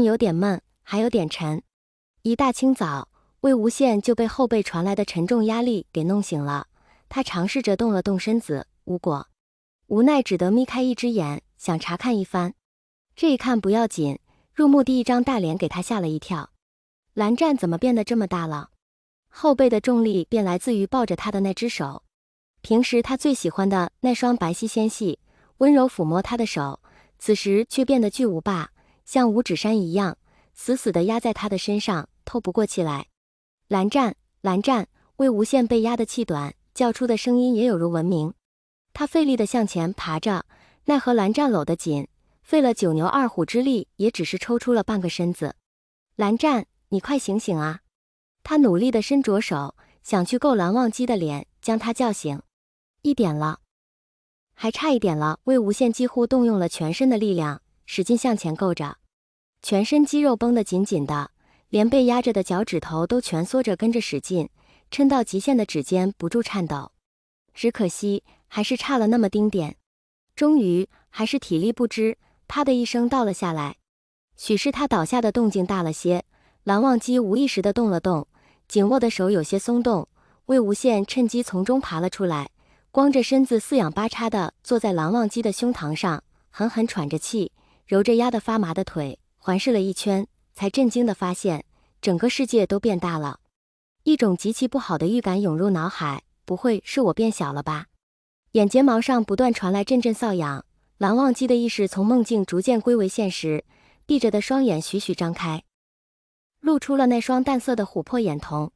有点闷，还有点沉。一大清早，魏无羡就被后背传来的沉重压力给弄醒了。他尝试着动了动身子，无果，无奈只得眯开一只眼，想查看一番。这一看不要紧，入目的一张大脸给他吓了一跳。蓝湛怎么变得这么大了？后背的重力便来自于抱着他的那只手。平时他最喜欢的那双白皙纤细、温柔抚摸他的手，此时却变得巨无霸，像五指山一样，死死地压在他的身上，透不过气来。蓝湛，蓝湛！魏无羡被压得气短，叫出的声音也有如闻鸣。他费力地向前爬着，奈何蓝湛搂得紧，费了九牛二虎之力，也只是抽出了半个身子。蓝湛，你快醒醒啊！他努力地伸着手，想去够蓝忘机的脸，将他叫醒。一点了，还差一点了。魏无羡几乎动用了全身的力量，使劲向前够着，全身肌肉绷得紧紧的，连被压着的脚趾头都蜷缩着跟着使劲，抻到极限的指尖不住颤抖。只可惜还是差了那么丁点，终于还是体力不支，啪的一声倒了下来。许是他倒下的动静大了些，蓝忘机无意识地动了动，紧握的手有些松动。魏无羡趁机从中爬了出来，光着身子四仰八叉地坐在蓝忘机的胸膛上，狠狠喘着气，揉着压得发麻的腿，环视了一圈，才震惊地发现整个世界都变大了。一种极其不好的预感涌入脑海，不会是我变小了吧？眼睫毛上不断传来阵阵瘙痒，蓝忘机的意识从梦境逐渐归为现实，闭着的双眼徐徐张开，露出了那双淡色的琥珀眼瞳。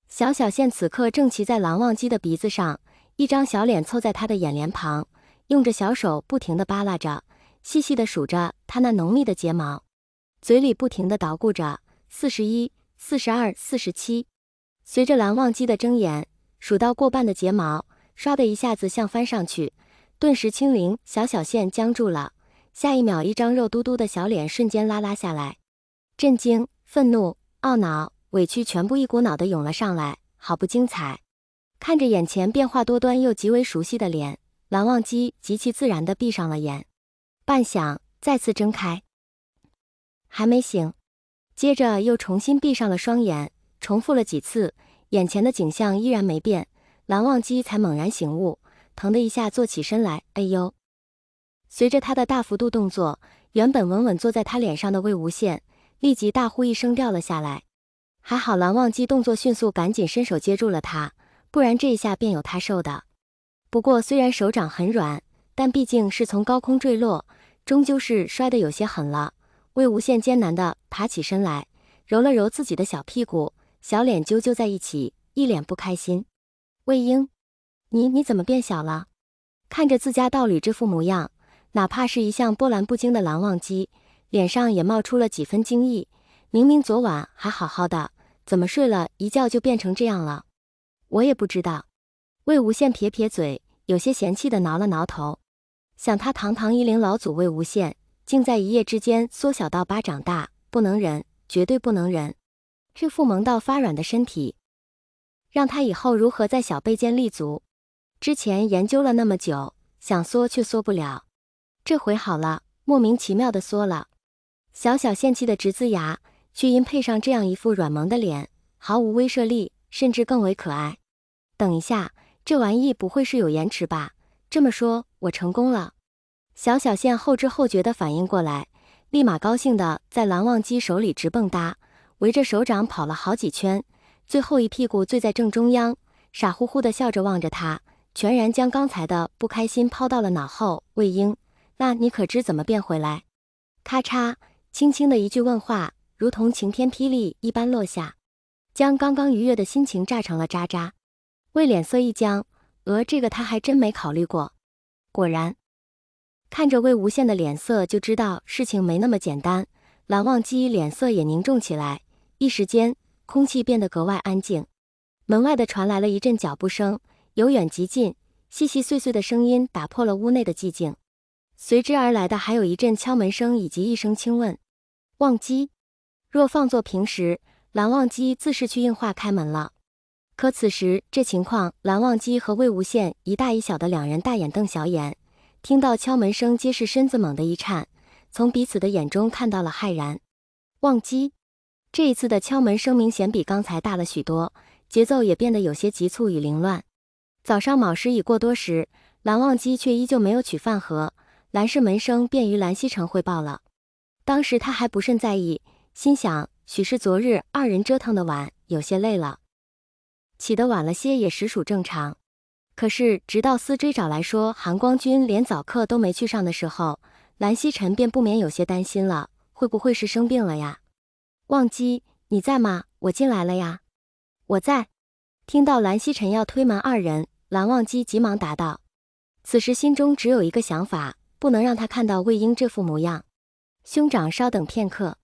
小小羡此刻正骑在蓝忘机的鼻子上，一张小脸凑在他的眼帘旁，用着小手不停地扒拉着，细细地数着他那浓密的睫毛，嘴里不停地捣鼓着41、42、47。随着蓝忘机的睁眼，数到过半的睫毛，唰的一下子像翻上去，顿时清零，小小羡僵住了。下一秒，一张肉嘟嘟的小脸瞬间拉下来，震惊、愤怒、懊恼、委屈全部一股脑的涌了上来，好不精彩。看着眼前变化多端又极为熟悉的脸，蓝忘机极其自然地闭上了眼，半晌再次睁开，还没醒，接着又重新闭上了双眼，重复了几次，眼前的景象依然没变，蓝忘机才猛然醒悟，腾的一下坐起身来，哎呦！随着他的大幅度动作，原本稳稳坐在他脸上的魏无羡立即大呼一声掉了下来。还好蓝忘机动作迅速，赶紧伸手接住了他，不然这一下便有他受的。不过虽然手掌很软，但毕竟是从高空坠落，终究是摔得有些狠了。魏无羡艰难地爬起身来，揉了揉自己的小屁股，小脸揪揪在一起，一脸不开心。魏婴，你怎么变小了？看着自家道侣这副模样，哪怕是一向波澜不惊的蓝忘机，脸上也冒出了几分惊异。明明昨晚还好好的，怎么睡了一觉就变成这样了？我也不知道。魏无羡撇撇嘴，有些嫌弃地挠了挠头，想他堂堂1龄老祖魏无羡，竟在一夜之间缩小到巴掌大，不能忍，绝对不能忍。这副萌到发软的身体，让他以后如何在小辈间立足？之前研究了那么久，想缩却缩不了，这回好了，莫名其妙地缩了。小小羡气的直呲牙，却因配上这样一副软萌的脸，毫无威慑力，甚至更为可爱。等一下，这玩意不会是有延迟吧？这么说，我成功了。小小羡后知后觉地反应过来，立马高兴地在蓝忘机手里直蹦跶，围着手掌跑了好几圈，最后一屁股醉在正中央，傻乎乎地笑着望着他，全然将刚才的不开心抛到了脑后。魏婴，那你可知怎么变回来？咔嚓，轻轻的一句问话，如同晴天霹雳一般落下，将刚刚愉悦的心情炸成了渣渣。魏脸色一僵，这个他还真没考虑过。果然，看着魏无羡的脸色就知道事情没那么简单，蓝忘机脸色也凝重起来，一时间空气变得格外安静。门外的传来了一阵脚步声，由远及近，细细碎碎的声音打破了屋内的寂静，随之而来的还有一阵敲门声以及一声轻问：忘机。若放作平时，蓝忘机自是去应话开门了，可此时这情况，蓝忘机和魏无羡一大一小的两人大眼瞪小眼，听到敲门声，皆是身子猛地一颤，从彼此的眼中看到了骇然。忘机。这一次的敲门声明显比刚才大了许多，节奏也变得有些急促与凌乱。早上卯时已过多时，蓝忘机却依旧没有取饭盒，蓝氏门生便与蓝曦臣汇报了。当时他还不甚在意，心想许是昨日二人折腾的晚，有些累了，起得晚了些也实属正常。可是直到司追找来说韩光君连早课都没去上的时候，蓝曦臣便不免有些担心了，会不会是生病了呀？忘机，你在吗？我进来了呀。我在。听到蓝曦臣要推门二人，蓝忘机急忙答道。此时心中只有一个想法，不能让他看到魏婴这副模样。兄长稍等片刻。